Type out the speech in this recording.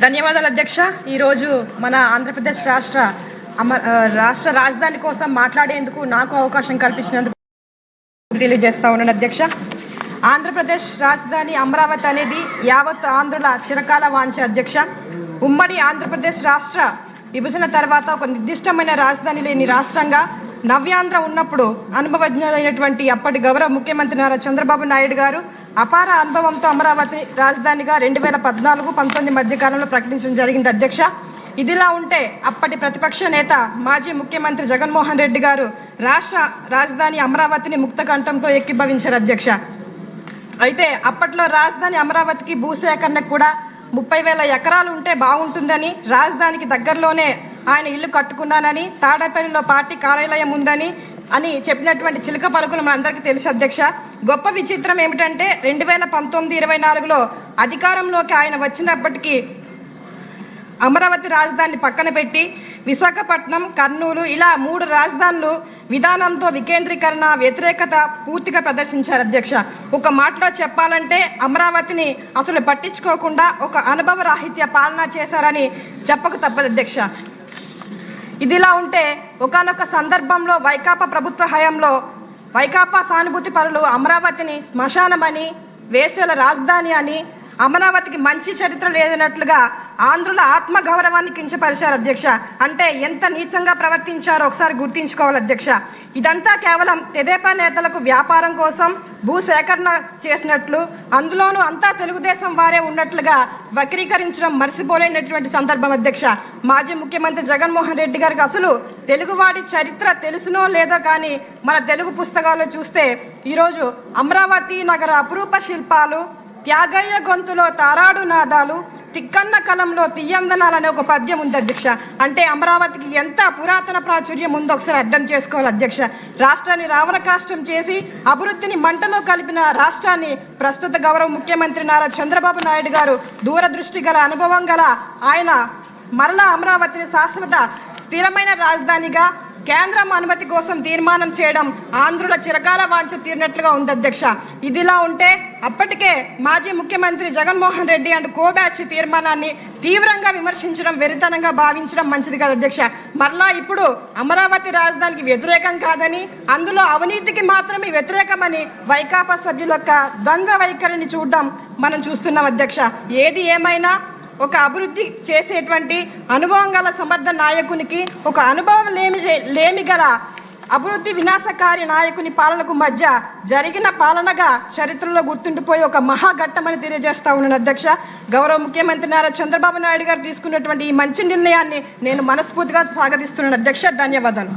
ధన్యవాదాలు అధ్యక్ష. ఈరోజు మన ఆంధ్రప్రదేశ్ రాష్ట్ర రాజధాని కోసం మాట్లాడేందుకు నాకు అవకాశం కల్పించినందుకు తెలియజేస్తా ఉన్నాను అధ్యక్ష. ఆంధ్రప్రదేశ్ రాజధాని అమరావతి అనేది యావత్ ఆంధ్రుల చిరకాల వాంఛ అధ్యక్ష. ఉమ్మడి ఆంధ్రప్రదేశ్ రాష్ట్ర విభజన తర్వాత ఒక నిర్దిష్టమైన రాజధాని లేని రాష్ట్రంగా నవ్యాంధ్ర ఉన్నప్పుడు అనుభవజ్ఞులైనటువంటి అప్పటి గౌరవ ముఖ్యమంత్రి నారా చంద్రబాబు నాయుడు గారు అపార అనుభవంతో అమరావతి రాజధానిగా 2014-19 మధ్యకాలంలో ప్రకటించడం జరిగింది అధ్యక్ష. ఇదిలా ఉంటే అప్పటి ప్రతిపక్ష నేత మాజీ ముఖ్యమంత్రి జగన్మోహన్ రెడ్డి గారు రాష్ట్ర రాజధాని అమరావతిని ముక్తకంఠంతో ఏకీభవించారు అధ్యక్ష. అయితే అప్పట్లో రాజధాని అమరావతికి భూసేకరణకు కూడా 30,000 ఎకరాలు ఉంటే బాగుంటుందని, రాజధానికి దగ్గరలోనే ఆయన ఇల్లు కట్టుకున్నానని, తాడేపల్లిలో పార్టీ కార్యాలయం ఉందని అని చెప్పినటువంటి చిలుక పలుకులు మనందరికీ తెలుసు అధ్యక్ష. గొప్ప విచిత్రం ఏమిటంటే 2019-24లో అధికారంలోకి ఆయన వచ్చినప్పటికీ అమరావతి రాజధానిని పక్కన పెట్టి విశాఖపట్నం, కర్నూలు ఇలా 3 రాజధానులు విధానంతో వికేంద్రీకరణ వ్యతిరేకత పూర్తిగా ప్రదర్శించారు అధ్యక్ష. ఒక మాటలో చెప్పాలంటే అమరావతిని అసలు పట్టించుకోకుండా ఒక అనుభవ రాహిత్య పాలన చేశారని చెప్పక తప్పదు అధ్యక్ష. ఇదిలా ఉంటే ఒకానొక సందర్భంలో వైకాపా ప్రభుత్వ హయాంలో వైకాపా సానుభూతి పరులు అమరావతిని శ్మశానమని, వేశ్యల రాజధాని అని, అమరావతికి మంచి చరిత్ర లేదన్నట్లుగా ఆంధ్రుల ఆత్మగౌరవాన్ని కించపరిచారు అధ్యక్ష. అంటే ఎంత నీచంగా ప్రవర్తించారో ఒకసారి గుర్తించుకోవాలి అధ్యక్ష. ఇదంతా కేవలం తెదేపా నేతలకు వ్యాపారం కోసం భూసేకరణ చేసినట్లు, అందులోనూ అంతా తెలుగుదేశం వారే ఉన్నట్లుగా వక్రీకరించడం మర్చిపోలేనటువంటి సందర్భం అధ్యక్ష. మాజీ ముఖ్యమంత్రి జగన్మోహన్ రెడ్డి గారికి అసలు తెలుగువాడి చరిత్ర తెలుసునో లేదో కానీ మన తెలుగు పుస్తకాల్లో చూస్తే ఈరోజు అమరావతి నగర అపురూప శిల్పాలు, త్యాగయ్య గొంతులో తారాడు నాదాలు, తిక్కన్న కలంలో తీయందనాలనే ఒక పద్యం ఉంది అధ్యక్ష. అంటే అమరావతికి ఎంత పురాతన ప్రాచుర్యం ఉందో ఒకసారి అర్థం చేసుకోవాలి అధ్యక్ష. రాష్ట్రాన్ని రావణకాష్టం చేసి అభివృద్ధిని మంటలో కలిపిన రాష్ట్రాన్ని ప్రస్తుత గౌరవ ముఖ్యమంత్రి నారా చంద్రబాబు నాయుడు గారు దూరదృష్టి గల, అనుభవం గల ఆయన మరలా అమరావతిని శాశ్వత స్థిరమైన రాజధానిగా కేంద్రం అనుమతి కోసం తీర్మానం చేయడం ఆంధ్రుల చిరకాల వాంఛ తీరినట్లుగా ఉంది అధ్యక్ష. ఇదిలా ఉంటే అప్పటికే మాజీ ముఖ్యమంత్రి జగన్మోహన్ రెడ్డి అండ్ కోబ్యాచ్ తీర్మానాన్ని తీవ్రంగా విమర్శించడం, వెరితనంగా భావించడం మంచిది కాదు అధ్యక్ష. మరలా ఇప్పుడు అమరావతి రాజధానికి వ్యతిరేకం కాదని, అందులో అవినీతికి మాత్రమే వ్యతిరేకమని వైకాపా సభ్యుల యొక్క ద్వంద్వ వైఖరిని చూడడం మనం చూస్తున్నాం అధ్యక్ష. ఏది ఏమైనా ఒక అభివృద్ధి చేసేటువంటి అనుభవం గల సమర్థ నాయకునికి, ఒక అనుభవం లేమి గల అభివృద్ధి వినాశకారి నాయకుని పాలనకు మధ్య జరిగిన పాలనగా చరిత్రలో గుర్తుండిపోయి ఒక మహాఘట్టమని తెలియజేస్తా ఉన్నాను అధ్యక్ష. గౌరవ ముఖ్యమంత్రి నారా చంద్రబాబు నాయుడు గారు తీసుకున్నటువంటి ఈ మంచి నిర్ణయాన్ని నేను మనస్ఫూర్తిగా స్వాగతిస్తున్నాను అధ్యక్ష. ధన్యవాదాలు.